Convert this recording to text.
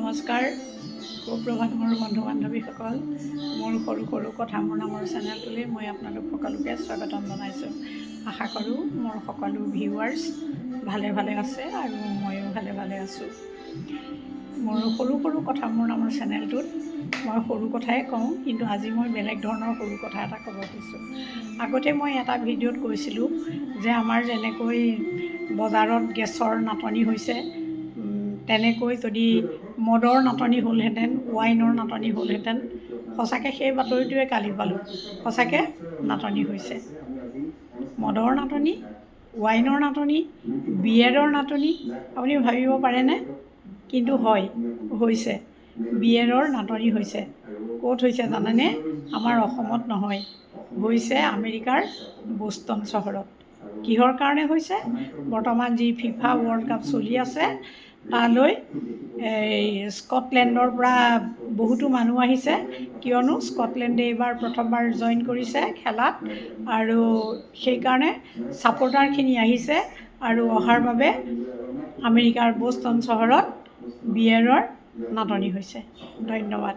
নমস্কাৰ, সুপ্ৰভাত মোৰ বন্ধু বান্ধৱীসকল। মোৰ সৰু সৰু কথা মোৰ নামৰ চেনেলটোলৈ মই আপোনালোক সকলোকে স্বাগতম জনাইছোঁ। আশা কৰোঁ মোৰ সকলো ভিউৱাৰ্ছ ভালে ভালে আছে আৰু ময়ো ভালে ভালে আছোঁ। মোৰ সৰু সৰু কথা মোৰ নামৰ চেনেলটোত মই সৰু কথাই কওঁ, কিন্তু আজি মই বেলেগ ধৰণৰ সৰু কথা এটা ক'ব খুজিছোঁ। আগতে মই এটা ভিডিঅ'ত কৈছিলোঁ যে আমাৰ যেনেকৈ বজাৰত গেছৰ নাটনি হৈছে, তেনেকৈ যদি মদৰ নাটনি হ'লহেঁতেন, ৱাইনৰ নাটনি হ'লহেঁতেন। সঁচাকৈ সেই বাতৰিটোৱে কালি পালোঁ। সঁচাকৈ নাটনি হৈছে, মদৰ নাটনি, ৱাইনৰ নাটনি, বিয়েৰৰ নাটনি। আপুনি ভাবিব পাৰেনে? কিন্তু হয়, হৈছে। বিয়েৰৰ নাটনি হৈছে। ক'ত হৈছে জানেনে? আমাৰ অসমত নহয়, হৈছে আমেৰিকাৰ বষ্টন চহৰত। কিহৰ কাৰণে হৈছে? বৰ্তমান যি ফিফা ৱৰ্ল্ড কাপ চলি আছে, তালৈ স্কটলেণ্ডৰ পৰা বহুতো মানুহ আহিছে, কিয়নো স্কটলেণ্ডে এইবাৰ প্ৰথমবাৰ জইন কৰিছে খেলাত, আৰু সেইকাৰণে ছাপৰ্টাৰখিনি আহিছে আৰু অহাৰ বাবে আমেৰিকাৰ বষ্টন চহৰত বিয়েৰৰ নাটনি হৈছে। ধন্যবাদ।